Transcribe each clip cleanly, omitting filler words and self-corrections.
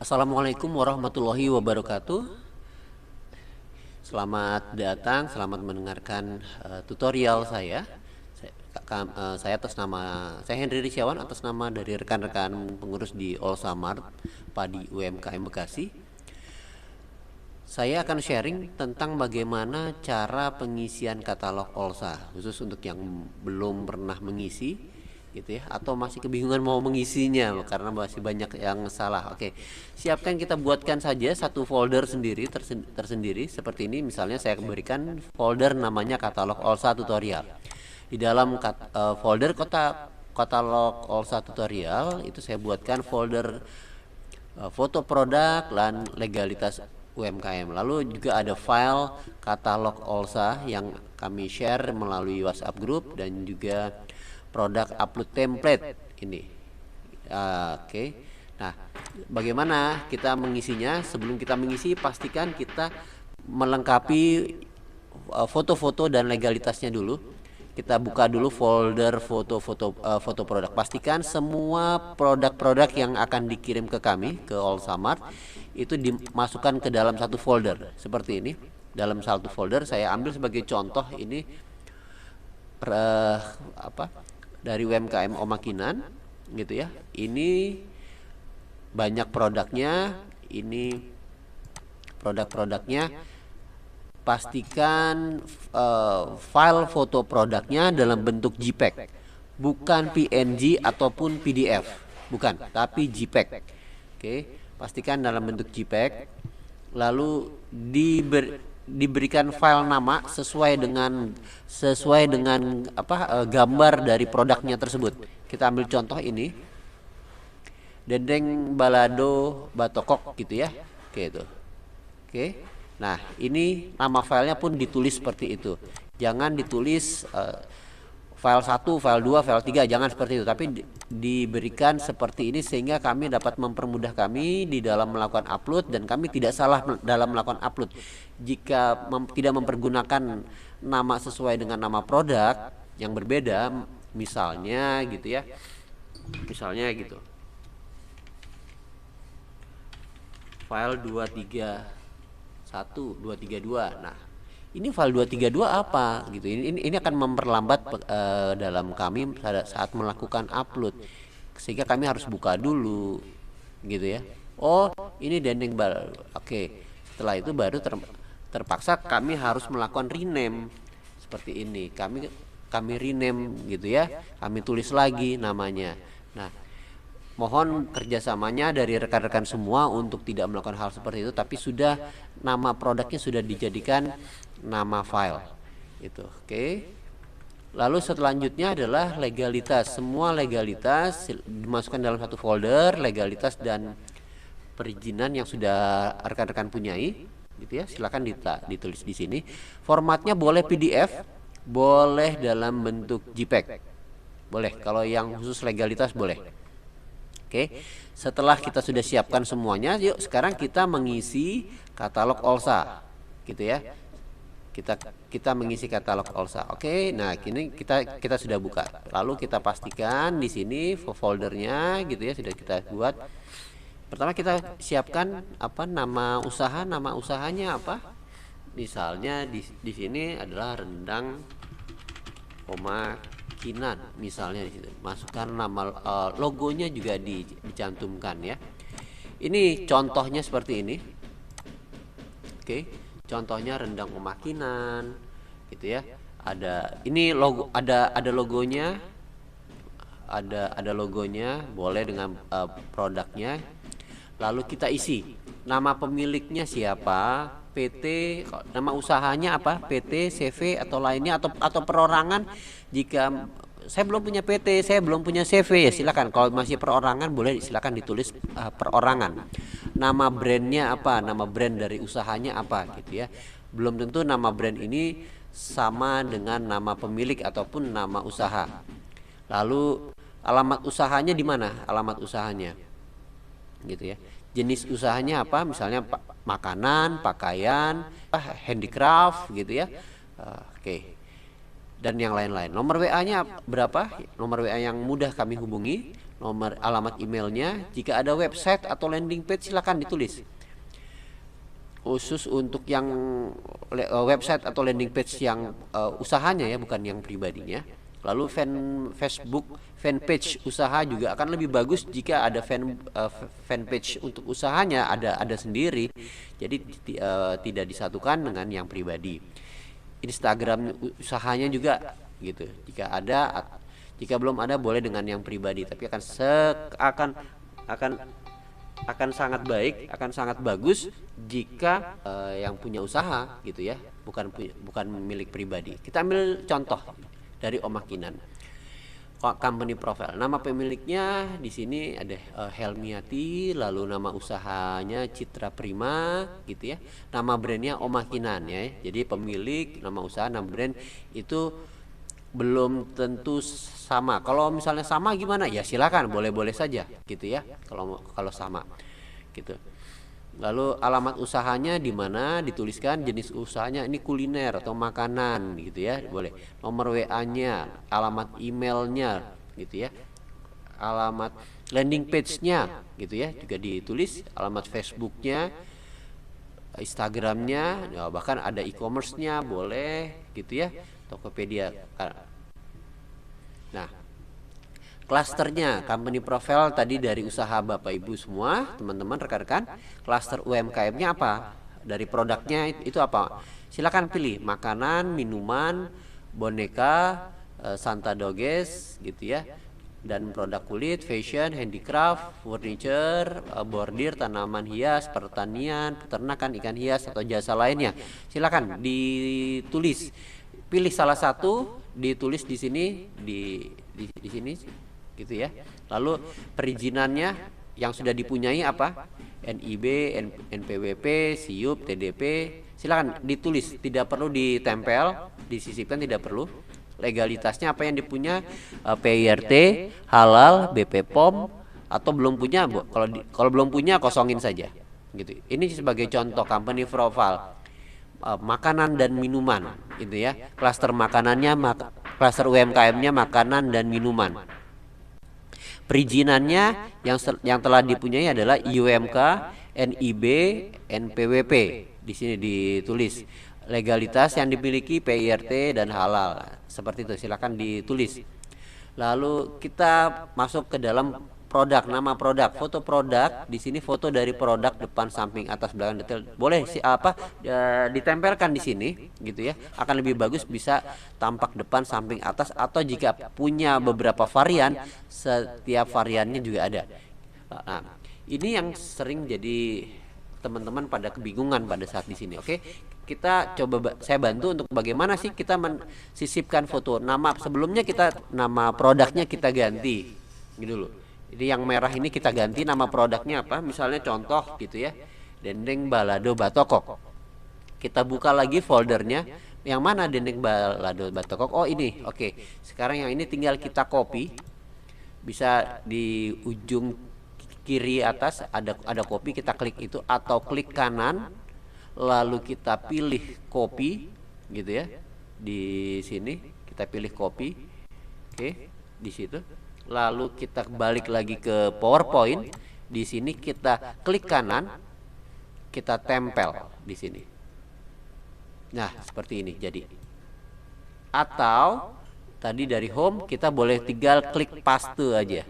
Assalamualaikum warahmatullahi wabarakatuh. Selamat datang, selamat mendengarkan tutorial saya. Saya atas nama saya Henry Risyawan atas nama dari rekan-rekan pengurus di Olsamart Padi UMKM Bekasi. Saya akan sharing tentang bagaimana cara pengisian katalog Olsa, khusus untuk yang belum pernah mengisi gitu ya, atau masih kebingungan mau mengisinya karena masih banyak yang salah. Oke, siapkan, kita buatkan saja satu folder sendiri tersendiri seperti ini. Misalnya saya berikan folder namanya katalog Olsa tutorial. Di dalam folder katalog Olsa tutorial itu saya buatkan folder foto produk dan legalitas UMKM. Lalu juga ada file katalog Olsa yang kami share melalui WhatsApp group dan juga produk upload template ini. Oke. Nah, bagaimana kita mengisinya? Sebelum kita mengisi, pastikan kita melengkapi foto-foto dan legalitasnya dulu. Kita buka dulu folder foto produk. Pastikan semua produk-produk yang akan dikirim ke kami ke Olsamart itu dimasukkan ke dalam satu folder seperti ini. Dalam satu folder saya ambil sebagai contoh ini dari UMKM Omakinan gitu ya. Ini banyak produknya, ini produk-produknya. Pastikan file foto produknya dalam bentuk JPEG, bukan PNG ataupun PDF, bukan, tapi JPEG. Oke, pastikan dalam bentuk JPEG. Lalu diberikan file nama sesuai dengan gambar dari produknya tersebut. Kita ambil contoh ini, dendeng balado batokok gitu ya. Oke, itu. Oke. Nah, ini nama filenya pun ditulis seperti itu. Jangan ditulis file 1, file 2, file 3, jangan seperti itu. Tapi diberikan seperti ini sehingga kami dapat mempermudah kami di dalam melakukan upload dan kami tidak salah dalam melakukan upload. Jika tidak mempergunakan nama sesuai dengan nama produk yang berbeda, misalnya gitu ya. Misalnya gitu. File 232. Nah, ini file 232 apa gitu. Ini akan memperlambat dalam kami saat melakukan upload. Sehingga kami harus buka dulu gitu ya. Oh, ini dendeng bal. Oke. Setelah itu baru terpaksa kami harus melakukan rename seperti ini. Kami rename gitu ya. Kami tulis lagi namanya. Nah, mohon kerjasamanya dari rekan-rekan semua untuk tidak melakukan hal seperti itu, tapi sudah nama produknya sudah dijadikan nama file itu. Oke. Lalu selanjutnya adalah legalitas. Semua legalitas dimasukkan dalam satu folder, legalitas dan perizinan yang sudah rekan-rekan punyai gitu ya. Silakan ditulis di sini. Formatnya boleh PDF, boleh dalam bentuk JPEG. Boleh, kalau yang khusus legalitas boleh. Oke, setelah kita sudah siapkan semuanya, yuk sekarang kita mengisi katalog Olsa, gitu ya. Kita mengisi katalog Olsa. Oke, nah kini kita sudah buka. Lalu kita pastikan di sini foldernya, gitu ya, sudah kita buat. Pertama kita siapkan nama usahanya apa? Misalnya di sini adalah rendang Omakinan misalnya di situ. Masukkan nama logonya juga dicantumkan ya. Ini contohnya seperti ini. Oke, contohnya rendang Omakinan gitu ya. Ada ini logo, ada logonya. Ada logonya, boleh dengan produknya. Lalu kita isi nama pemiliknya siapa, PT, nama usahanya apa, PT, CV atau lainnya, atau perorangan. Jika saya belum punya PT, saya belum punya CV, ya silakan. Kalau masih perorangan boleh silakan ditulis perorangan. Nama brandnya apa, nama brand dari usahanya apa gitu ya. Belum tentu nama brand ini sama dengan nama pemilik ataupun nama usaha. Lalu alamat usahanya di mana, alamat usahanya gitu ya. Jenis usahanya apa, misalnya makanan, pakaian, handicraft gitu ya. Oke. Dan yang lain-lain. Nomor WA-nya berapa? Nomor WA yang mudah kami hubungi nomor alamat emailnya. Jika ada website atau landing page silakan ditulis. Khusus untuk yang website atau landing page yang usahanya ya, bukan yang pribadinya. Lalu Facebook fanpage usaha juga akan lebih bagus jika ada fanpage untuk usahanya ada sendiri. Jadi tidak disatukan dengan yang pribadi. Instagram usahanya juga gitu. Jika belum ada boleh dengan yang pribadi, tapi akan sangat baik, akan sangat bagus jika yang punya usaha gitu ya, bukan milik pribadi. Kita ambil contoh dari Oma Kinan. Company profile. Nama pemiliknya di sini ada Helmiati, lalu nama usahanya Citra Prima gitu ya. Nama brandnya Oma Kinan ya. Jadi pemilik, nama usaha, nama brand itu belum tentu sama. Kalau misalnya sama gimana? Ya silakan, boleh-boleh saja gitu ya. Kalau sama gitu. Lalu alamat usahanya di mana, dituliskan jenis usahanya ini kuliner atau makanan gitu ya, boleh. Nomor WA-nya, alamat emailnya gitu ya. Alamat landing page-nya gitu ya, juga ditulis, alamat Facebook-nya, Instagram-nya, ya, bahkan ada e-commerce-nya boleh gitu ya. Tokopedia. Nah, klasternya company profile tadi dari usaha Bapak Ibu semua, teman-teman rekan-rekan. Klaster UMKM-nya apa? Dari produknya itu apa? Silakan pilih makanan, minuman, boneka, Santa Doges gitu ya. Dan produk kulit, fashion, handicraft, furniture, bordir, tanaman hias, pertanian, peternakan, ikan hias atau jasa lainnya. Silakan ditulis. Pilih salah satu, ditulis di sini di sini gitu ya. Lalu perizinannya yang sudah dipunyai apa? NIB, NPWP, SIUP, TDP. Silakan ditulis, tidak perlu ditempel, disisipkan, tidak perlu. Legalitasnya apa yang dipunya, PIRT, halal, BP POM, atau belum punya, kalau belum punya kosongin saja. Gitu. Ini sebagai contoh company profile. Makanan dan minuman gitu ya. Klaster makanannya klaster UMKM-nya makanan dan minuman. Perizinannya yang telah dipunyai adalah IUMK, NIB, NPWP. Di sini ditulis. Legalitas yang dimiliki PIRT dan halal. Seperti itu, silakan ditulis. Lalu kita masuk ke dalam produk, nama produk, foto produk. Di sini foto dari produk depan, samping, atas, belakang, detail. Boleh ditempelkan di sini gitu ya. Akan lebih bagus bisa tampak depan, samping, atas, atau jika punya beberapa varian, setiap variannya juga ada. Nah, ini yang sering jadi teman-teman pada kebingungan pada saat di sini. Oke. Kita coba saya bantu untuk bagaimana sih kita mensisipkan foto. Nama sebelumnya nama produknya kita ganti gitu loh. Jadi yang merah ini kita ganti nama produknya apa? Misalnya contoh gitu ya. Dendeng balado batokok. Kita buka lagi foldernya. Yang mana dendeng balado batokok? Oh ini. Oke. Sekarang yang ini tinggal kita copy. Bisa di ujung kiri atas ada copy, kita klik itu, atau klik kanan lalu kita pilih copy gitu ya. Di sini kita pilih copy. Oke, di situ. Lalu kita balik lagi ke PowerPoint. Di sini kita klik kanan, kita tempel di sini. Nah, seperti ini jadi. Atau tadi dari home kita boleh tinggal klik paste aja.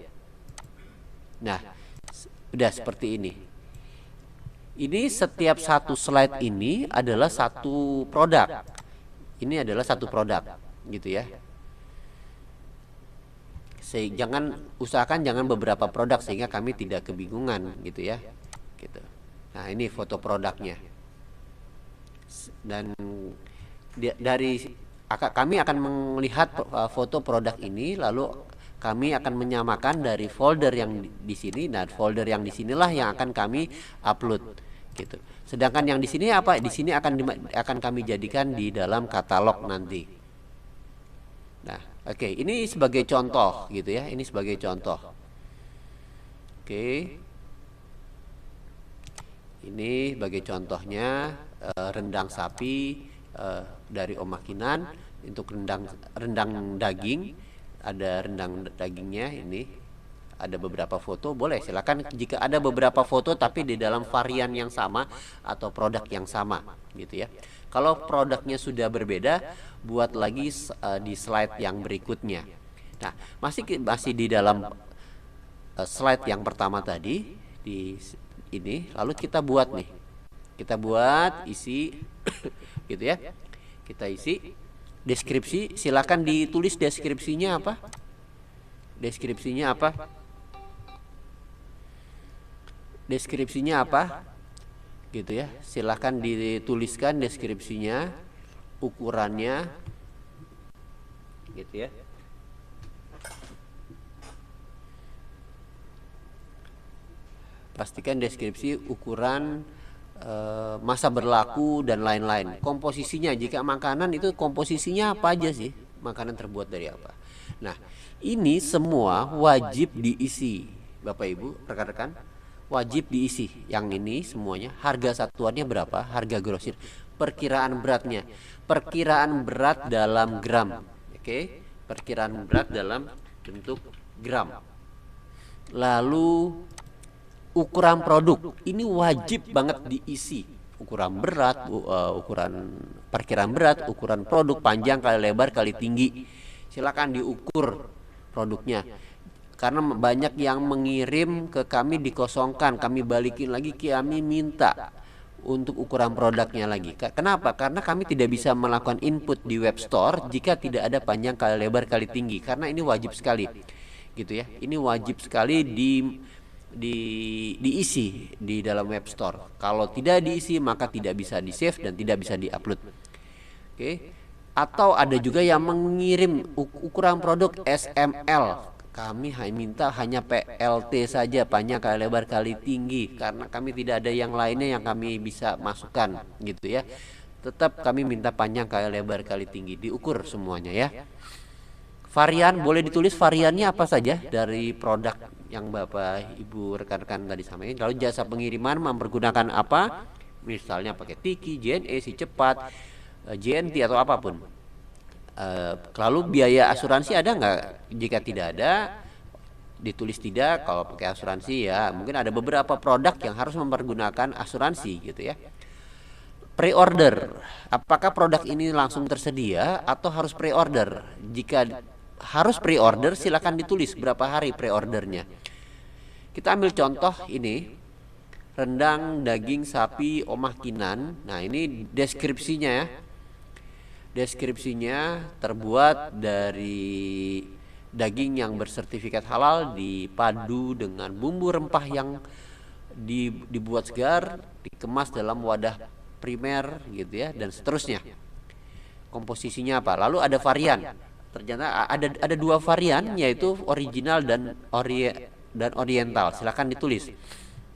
Nah, udah seperti ini. Ini setiap satu slide ini adalah satu produk. Ini adalah satu produk gitu ya. Usahakan jangan beberapa produk sehingga kami tidak kebingungan gitu ya. Gitu. Nah, ini foto produknya. Dan kami akan melihat foto produk ini, lalu kami akan menyamakan dari folder yang di sini. Nah, folder yang di sinilah yang akan kami upload gitu. Sedangkan yang di sini apa? Di sini akan kami jadikan di dalam katalog nanti. Nah, oke, ini sebagai contoh gitu ya. Ini sebagai contoh. Oke. Ini sebagai contohnya rendang sapi dari Oma Kinan untuk rendang daging. Ada rendang dagingnya ini, ada beberapa foto, boleh silakan jika ada beberapa foto tapi di dalam varian yang sama atau produk yang sama gitu ya. Kalau produknya sudah berbeda, buat lagi di slide yang berikutnya. Nah, masih di dalam slide yang pertama tadi di ini, lalu kita buat nih. Kita buat isi gitu ya. Kita isi deskripsi, silakan ditulis deskripsinya apa? Deskripsinya apa? Deskripsinya apa? Gitu ya. Silakan dituliskan deskripsinya, ukurannya gitu ya. Pastikan deskripsi, ukuran, masa berlaku dan lain-lain. Komposisinya, jika makanan itu komposisinya apa aja sih? Makanan terbuat dari apa? Nah, ini semua wajib diisi, Bapak Ibu, rekan-rekan. Wajib diisi. Yang ini semuanya harga satuannya berapa? Harga grosir. Perkiraan beratnya. Perkiraan berat dalam gram. Oke, perkiraan berat dalam bentuk gram. Lalu ukuran produk ini wajib banget diisi. Ukuran berat, ukuran perkiraan berat, ukuran produk, panjang kali lebar kali tinggi. Silakan diukur produknya. Karena banyak yang mengirim ke kami dikosongkan, kami balikin lagi, kami minta untuk ukuran produknya lagi. Kenapa? Karena kami tidak bisa melakukan input di web store jika tidak ada panjang kali lebar kali tinggi. Karena ini wajib sekali, gitu ya. Ini wajib sekali diisi di dalam web store. Kalau tidak diisi maka tidak bisa di save dan tidak bisa diupload. Oke. Atau ada juga yang mengirim ukuran produk SML. Kami minta hanya PLT saja, panjang kali lebar kali tinggi, karena kami tidak ada yang lainnya yang kami bisa masukkan gitu ya. Tetap kami minta panjang kali lebar kali tinggi, diukur semuanya ya. Varian boleh ditulis variannya apa saja dari produk yang Bapak Ibu rekan-rekan tadi sampaikan. Lalu jasa pengiriman mempergunakan apa? Misalnya pakai Tiki, JNE, Si Cepat, JNT atau apapun. Lalu biaya asuransi ada nggak? Jika tidak ada, ditulis tidak. Kalau pakai asuransi ya mungkin ada beberapa produk yang harus mempergunakan asuransi gitu ya. Pre-order, apakah produk ini langsung tersedia atau harus pre-order? Jika harus pre-order, silakan ditulis berapa hari pre-ordernya. Kita ambil contoh ini, rendang daging sapi Omah Kinan. Nah, ini deskripsinya ya. Deskripsinya terbuat dari daging yang bersertifikat halal, dipadu dengan bumbu rempah yang dibuat segar, dikemas dalam wadah primer gitu ya, dan seterusnya. Komposisinya apa? Lalu ada varian. Ternyata ada dua varian, yaitu original dan oriental. Silakan ditulis.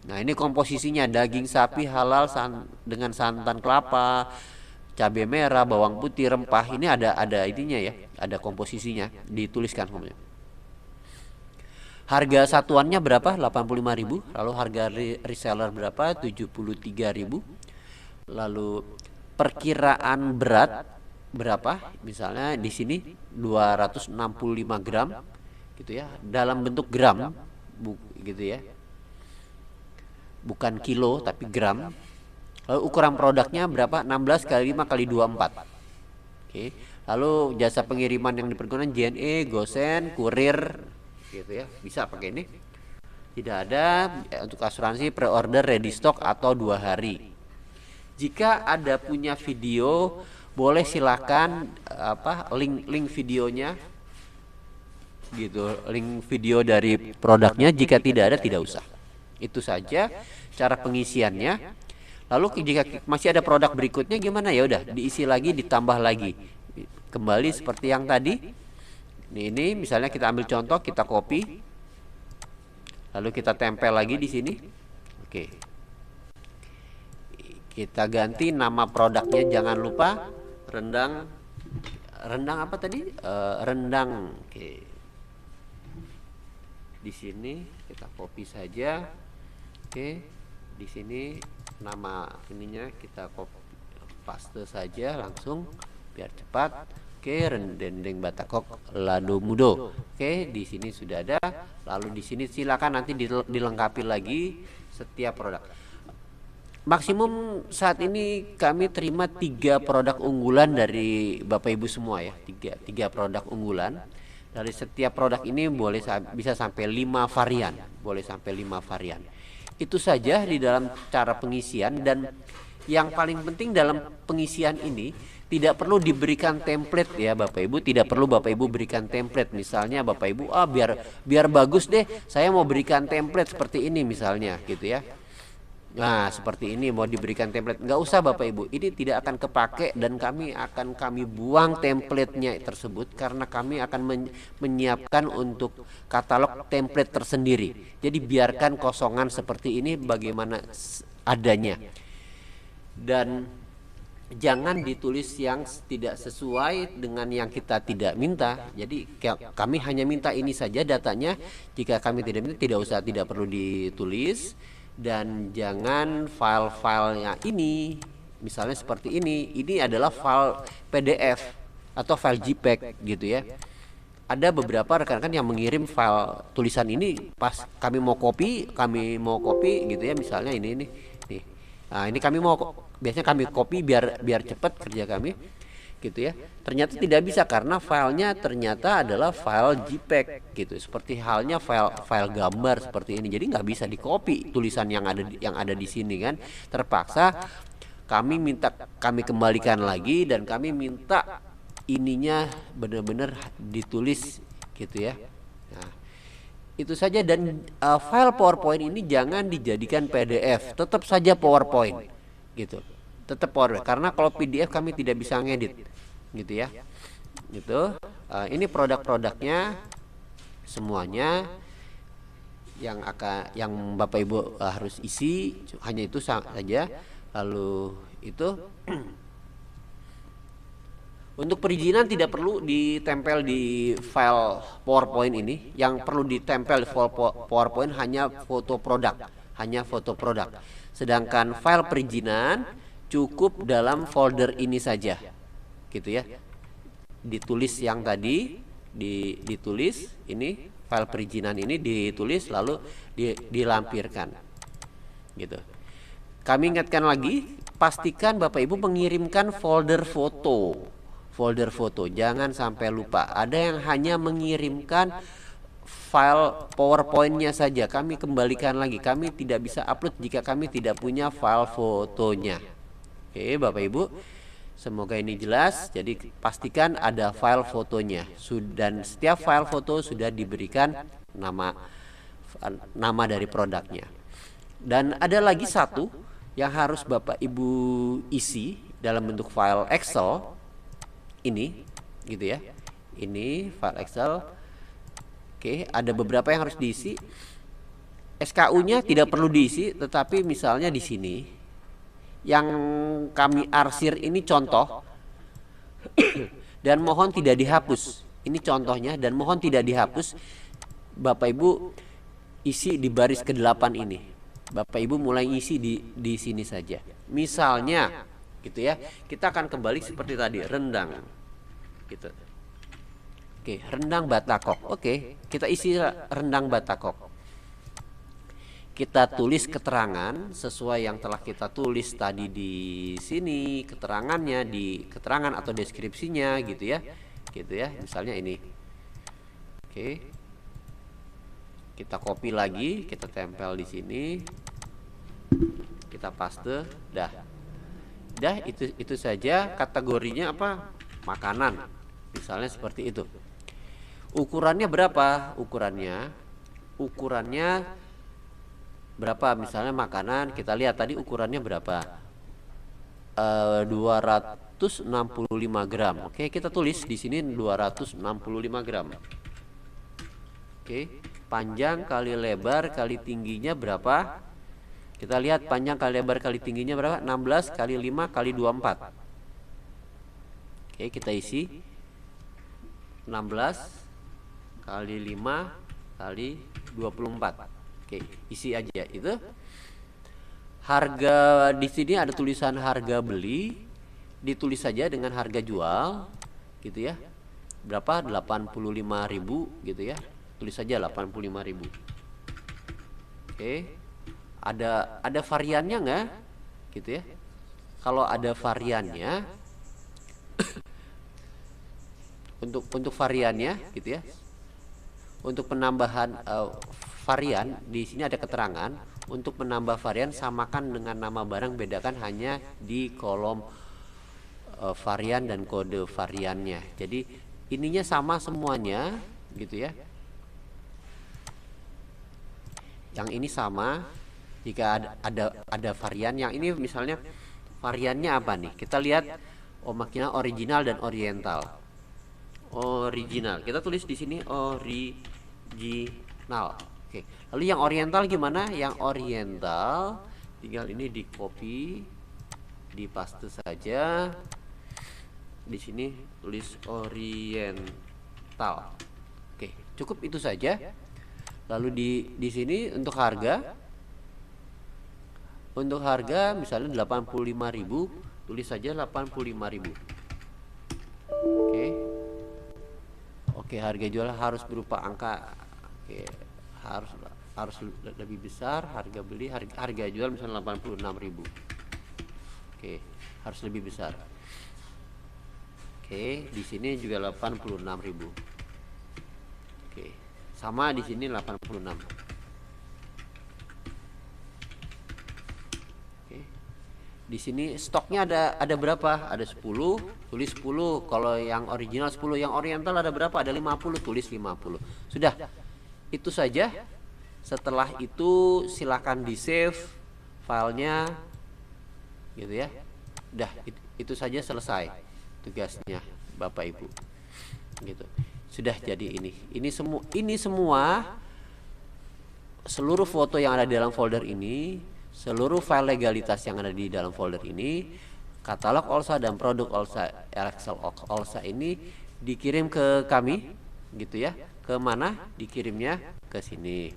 Nah, ini komposisinya daging sapi halal dengan santan kelapa, cabai merah, bawang putih, rempah. Ini ada ininya ya, ada komposisinya, dituliskan semuanya. Harga satuannya berapa? 85.000. Lalu harga reseller berapa? 73.000. Lalu perkiraan berat berapa? Misalnya di sini 265 gram gitu ya, dalam bentuk gram gitu ya. Bukan kilo tapi gram. Lalu ukuran produknya berapa? 16 kali 5 kali 24. Oke. Lalu jasa pengiriman yang dipergunakan JNE, Gosen, kurir gitu ya. Bisa pakai ini. Tidak ada. Untuk asuransi pre-order, ready stock atau 2 hari. Jika ada punya video, boleh silakan link videonya gitu, link video dari produknya. Jika tidak ada, tidak usah. Itu saja cara pengisiannya. Lalu jika masih ada produk berikutnya gimana? Ya udah, diisi lagi, ditambah lagi. Kembali seperti yang tadi. Ini misalnya kita ambil contoh, kita copy. Lalu kita tempel lagi di sini. Oke. Kita ganti nama produknya, jangan lupa rendang apa tadi? Rendang. Oke. Di sini kita copy saja. Oke. Di sini nama ininya kita copy paste saja langsung biar cepat. Oke, dendeng batakok lado mudo. Oke, di sini sudah ada. Lalu di sini silakan nanti dilengkapi lagi setiap produk. Maksimum saat ini kami terima 3 produk unggulan dari Bapak Ibu semua ya. Tiga produk unggulan. Dari setiap produk ini bisa sampai 5 varian. Boleh sampai 5 varian. Itu saja di dalam cara pengisian, dan yang paling penting dalam pengisian ini tidak perlu diberikan template ya Bapak Ibu, tidak perlu Bapak Ibu berikan template. Misalnya Bapak Ibu biar bagus deh, saya mau berikan template seperti ini misalnya gitu ya. Nah seperti ini mau diberikan template, nggak usah Bapak Ibu, ini tidak akan kepake dan kami buang templatenya tersebut, karena kami akan menyiapkan untuk katalog template tersendiri. Jadi biarkan kosongan seperti ini bagaimana adanya, dan jangan ditulis yang tidak sesuai dengan yang kita tidak minta. Jadi kami hanya minta ini saja datanya. Jika kami tidak minta, tidak perlu ditulis. Dan jangan file-filenya ini, misalnya seperti ini adalah file PDF atau file JPEG gitu ya. Ada beberapa rekan-rekan yang mengirim file tulisan ini pas kami mau copy gitu ya, misalnya ini nih. Nah, ini biasanya kami copy biar cepat kerja kami gitu ya. Ternyata tidak bisa karena filenya ternyata adalah file JPEG gitu. Seperti halnya file gambar seperti ini. Jadi nggak bisa di copy tulisan yang ada di sini kan. Terpaksa kami kembalikan lagi, dan kami minta ininya benar-benar ditulis gitu ya. Nah, itu saja. Dan file PowerPoint ini jangan dijadikan PDF, tetap saja PowerPoint gitu, tetap PowerPoint, karena kalau PDF kami tidak bisa ngedit gitu ya. Gitu. Ini produk-produknya semuanya yang Bapak Ibu harus isi, hanya itu saja. Lalu itu untuk perizinan tidak perlu ditempel di file PowerPoint ini. Yang perlu ditempel di file PowerPoint hanya foto produk, Sedangkan file perizinan cukup dalam folder ini saja, gitu ya. Ditulis yang tadi, ditulis ini file perizinan ini ditulis lalu dilampirkan, gitu. Kami ingatkan lagi, pastikan Bapak Ibu mengirimkan folder foto, jangan sampai lupa. Ada yang hanya mengirimkan file PowerPoint-nya saja, kami kembalikan lagi. Kami tidak bisa upload jika kami tidak punya file fotonya. Oke Bapak Ibu, semoga ini jelas. Jadi pastikan ada file fotonya, dan setiap file foto sudah diberikan nama dari produknya. Dan ada lagi satu yang harus Bapak Ibu isi dalam bentuk file Excel ini, gitu ya. Ini file Excel. Oke, ada beberapa yang harus diisi. SKU-nya tidak perlu diisi, tetapi misalnya di sini yang kami arsir ini contoh dan mohon tidak dihapus. Ini contohnya dan mohon tidak dihapus. Bapak Ibu isi di baris ke-8 ini. Bapak Ibu mulai isi di sini saja. Misalnya gitu ya. Kita akan kembali seperti tadi, rendang. Gitu. Oke, rendang batakok. Oke, kita isi rendang batakok. Kita tulis keterangan sesuai yang telah kita tulis tadi di sini, keterangannya di keterangan atau deskripsinya gitu ya. Gitu ya. Misalnya ini. Oke. Kita copy lagi, kita tempel di sini. Kita paste, dah. Dah itu saja. Kategorinya apa? Makanan. Misalnya seperti itu. Ukurannya berapa? Ukurannya berapa? Misalnya makanan, kita lihat tadi ukurannya berapa? 265 gram. Oke, kita tulis di sini 265 gram. Oke, panjang kali lebar kali tingginya berapa? Kita lihat panjang kali lebar kali tingginya berapa? 16 kali 5 kali 24. Oke, kita isi 16 kali 5 kali 24. Oke, isi aja itu. Harga di sini ada tulisan harga beli, ditulis saja dengan harga jual. gitu ya. Berapa? 85.000 gitu ya. Tulis saja 85.000. Oke. Ada variannya nggak? Gitu ya. Kalau ada variannya, untuk variannya gitu ya. Untuk penambahan varian di sini ada keterangan untuk menambah varian samakan dengan nama barang, bedakan hanya di kolom varian dan kode variannya. Jadi ininya sama semuanya gitu ya. Yang ini sama. Jika ada varian yang ini, misalnya variannya apa nih? Kita lihat, maksudnya original dan oriental. Original. Kita tulis di sini original. Oke. Lalu yang oriental gimana? Yang oriental tinggal ini di copy, di paste saja. Di sini tulis oriental. Oke, cukup itu saja. Lalu di sini untuk harga misalnya 85.000, tulis saja 85.000. Oke. Oke, harga jual harus berupa angka. Oke, harus lebih besar. Harga beli, harga jual misalnya 86.000. Oke, harus lebih besar. Oke, di sini juga 86.000. Oke, sama di sini 86. Oke. Di sini stoknya ada berapa? Ada 10, tulis 10. Kalau yang original 10, yang oriental ada berapa? Ada 50, tulis 50. Sudah. Itu saja. Setelah itu silakan di-save filenya gitu ya. Udah, itu saja selesai tugasnya Bapak Ibu. Gitu. Sudah jadi ini semua seluruh foto yang ada di dalam folder ini, seluruh file legalitas yang ada di dalam folder ini, katalog OLSA dan produk OLSA, Excel OLSA ini dikirim ke kami gitu ya. Ke mana dikirimnya? Ke sini.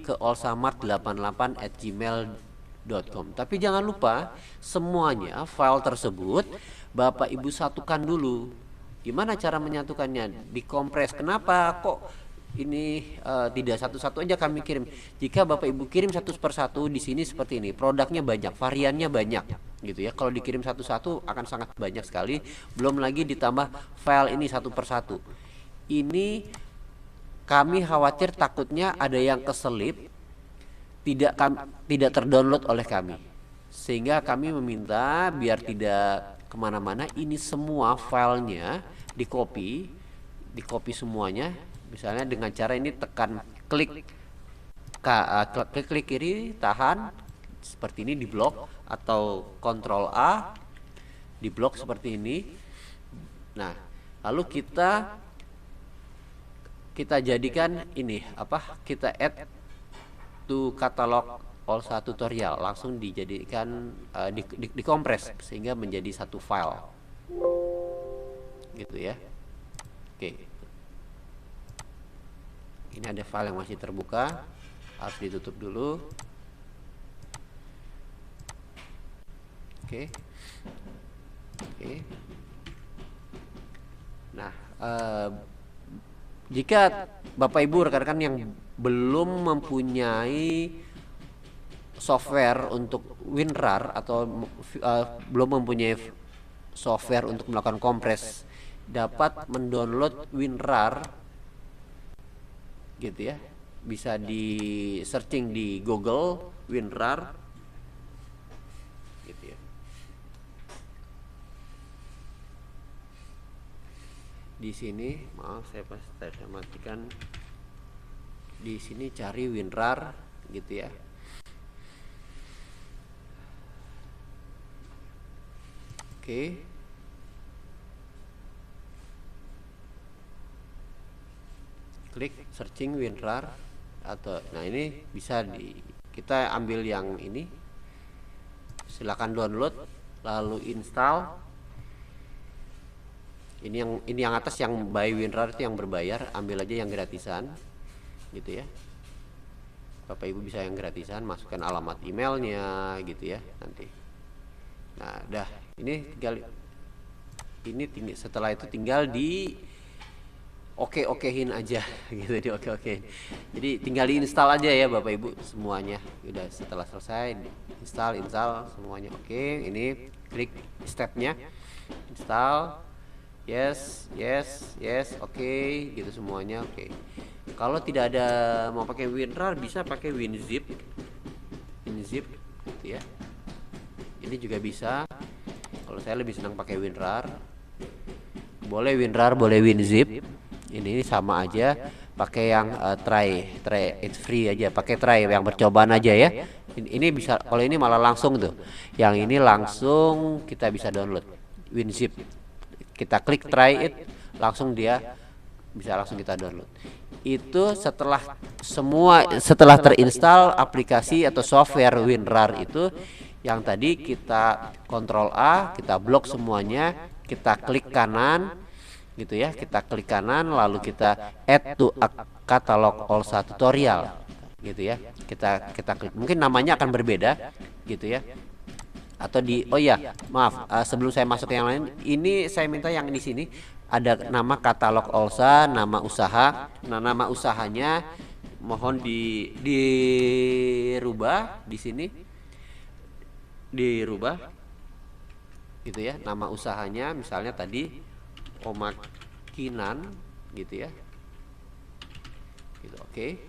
Ke olsamart88@gmail.com. Tapi jangan lupa semuanya file tersebut Bapak Ibu satukan dulu. Gimana cara menyatukannya? Dikompres. Kenapa kok ini tidak satu-satu aja kami kirim? Jika Bapak Ibu kirim satu persatu di sini seperti ini, produknya banyak, variannya banyak, gitu ya. Kalau dikirim satu-satu akan sangat banyak sekali. Belum lagi ditambah file ini satu persatu. Ini kami khawatir takutnya ada yang keselip, tidak terdownload oleh kami, sehingga kami meminta biar tidak kemana-mana, ini semua filenya di copy semuanya, misalnya dengan cara ini, tekan klik kiri, tahan seperti ini, di blok, atau Ctrl A, di blok seperti ini. Nah, lalu kita jadikan ini kita add to catalog OLSA tutorial, langsung dijadikan dikompres sehingga menjadi satu file gitu ya. Oke, ini ada file yang masih terbuka, harus ditutup dulu. Oke. Nah, jika Bapak Ibu rekan-rekan yang belum mempunyai software untuk WinRAR atau belum mempunyai software untuk melakukan kompres, dapat mendownload WinRAR gitu ya. Bisa di searching di Google WinRAR gitu ya. Di sini, maaf saya matikan. Di sini cari WinRAR gitu ya. Oke. Klik searching WinRAR atau ini bisa kita ambil yang ini. Silakan download lalu install. Ini yang atas yang by WinRAR itu yang berbayar, ambil aja yang gratisan gitu ya. Bapak Ibu bisa yang gratisan, masukkan alamat emailnya gitu ya nanti. Nah, ini tinggal Setelah itu tinggal di okehin aja gitu, di okehin. Jadi tinggal diinstal aja ya Bapak Ibu semuanya. Udah setelah selesai install semuanya oke. Ini klik stepnya, install, yes yes yes, oke gitu semuanya oke. Kalau tidak ada mau pakai WinRAR bisa pakai WinZip gitu ya. Ini juga bisa. Kalau saya lebih senang pakai WinRAR. Boleh WinRAR, boleh WinZip. Ini sama aja. Pakai yang try it's free aja. Pakai try yang percobaan aja ya. Ini bisa, kalau ini malah langsung tuh. Yang ini langsung kita bisa download WinZip. Kita klik try it, langsung dia bisa langsung kita download. Itu setelah terinstall aplikasi atau software WinRAR itu, yang tadi kita Ctrl A, kita blok semuanya, kita klik kanan gitu ya, kita klik kanan lalu kita add to a catalog also tutorial gitu ya. Kita klik, mungkin namanya akan berbeda gitu ya. Atau oh ya, maaf, sebelum saya masuk ke yang lain, ini saya minta yang di sini ada nama katalog Olsa, nama usaha. Nah, nama usahanya mohon dirubah di sini, dirubah gitu ya. Nama usahanya misalnya tadi Oma Kinan gitu ya. Gitu, oke.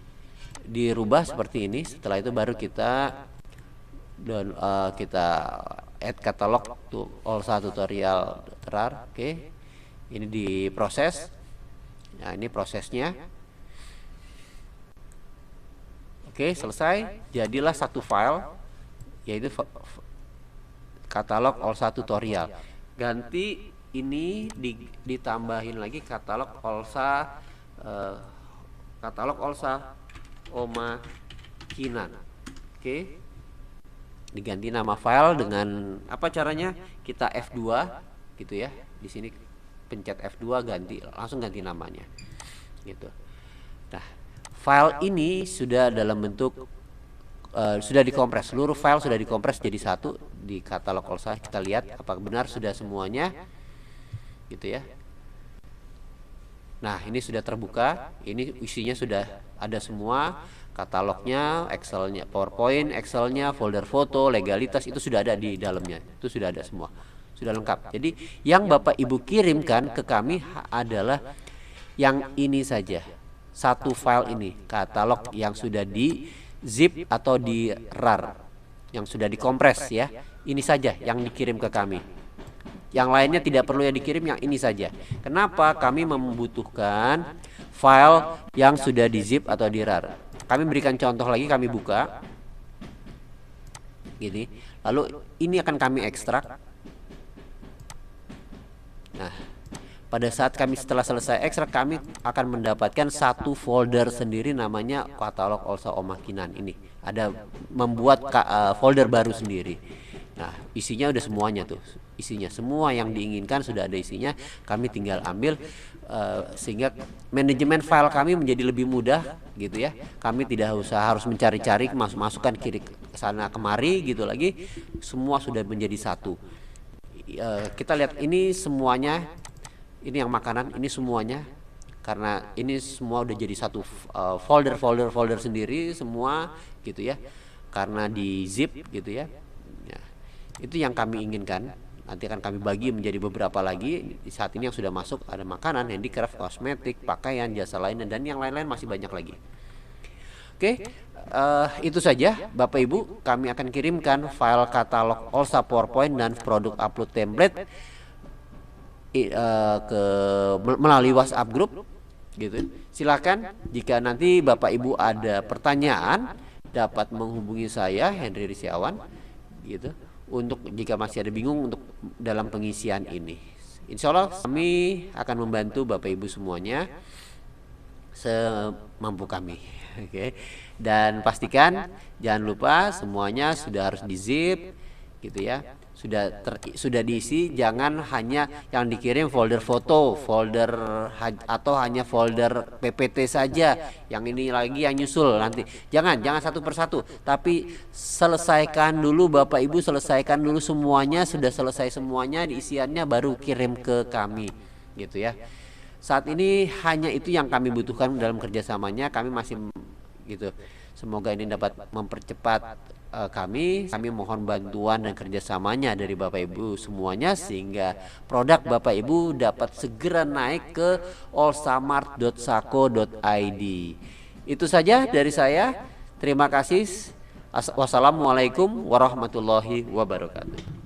Dirubah seperti ini. Setelah itu baru kita kita add katalog to Olsa tutorial RAR. Oke. Ini diproses. Nah, ini prosesnya. Oke, selesai. Jadilah satu file, yaitu katalog Olsa tutorial. Ganti ini ditambahin lagi katalog Olsa Oma Kinan. Oke. Diganti nama file dengan apa caranya? Kita F2 gitu ya. Di sini pencet F2, langsung ganti namanya. Gitu. Nah, file ini sudah dalam bentuk sudah dikompres. Seluruh file sudah dikompres jadi satu di katalog Olsa. Kita lihat apakah benar sudah semuanya. Gitu ya. Nah, ini sudah terbuka. Ini isinya sudah ada semua. Katalognya, Excelnya, PowerPoint, Excelnya, folder foto, legalitas, itu sudah ada di dalamnya. Itu sudah ada semua, sudah lengkap. Jadi yang Bapak Ibu kirimkan ke kami adalah yang ini saja, satu file ini, katalog yang sudah di zip atau di RAR, yang sudah dikompres ya. Ini saja yang dikirim ke kami. Yang lainnya tidak perlu yang dikirim, yang ini saja. Kenapa? Kami membutuhkan file yang sudah di zip atau di RAR. Kami berikan contoh lagi, kami buka gini, lalu ini akan kami ekstrak. Nah, pada saat kami setelah selesai ekstrak, kami akan mendapatkan satu folder sendiri namanya katalog Olsa Oma Kinan. Ini ada membuat folder baru sendiri. Nah, isinya udah semuanya tuh, isinya semua yang diinginkan sudah ada isinya. Kami tinggal ambil, sehingga manajemen file kami menjadi lebih mudah gitu ya. Kami tidak usah harus mencari-cari, masukkan kiri sana kemari gitu lagi. Semua sudah menjadi satu. Kita lihat ini semuanya, ini yang makanan, ini semuanya, karena ini semua udah jadi satu folder sendiri semua gitu ya, karena di zip gitu ya. Nah, itu yang kami inginkan. Nanti akan kami bagi menjadi beberapa lagi. Di saat ini yang sudah masuk ada makanan, handicraft, kosmetik, pakaian, jasa lainnya, dan yang lain-lain masih banyak lagi. Oke, itu saja Bapak Ibu. Kami akan kirimkan file katalog Olsa PowerPoint dan produk upload template melalui WhatsApp group gitu. Silakan jika nanti Bapak Ibu ada pertanyaan dapat menghubungi saya, Henry Rizyawan gitu, untuk jika masih ada bingung untuk dalam pengisian ini. Insya Allah kami akan membantu Bapak Ibu semuanya semampu kami. Oke. Dan pastikan jangan lupa semuanya sudah harus di zip gitu ya. sudah diisi, jangan hanya yang dikirim folder foto, folder atau hanya folder PPT saja. Yang ini lagi yang nyusul nanti. Jangan satu persatu, tapi selesaikan dulu Bapak Ibu, selesaikan dulu semuanya, sudah selesai semuanya isiannya baru kirim ke kami, gitu ya. Saat ini hanya itu yang kami butuhkan dalam kerjasamanya, kami masih gitu. Semoga ini dapat mempercepat kami mohon bantuan dan kerjasamanya dari Bapak Ibu semuanya, sehingga produk Bapak Ibu dapat segera naik ke allsamart.sako.id. Itu saja dari saya. Terima kasih. Wassalamualaikum warahmatullahi wabarakatuh.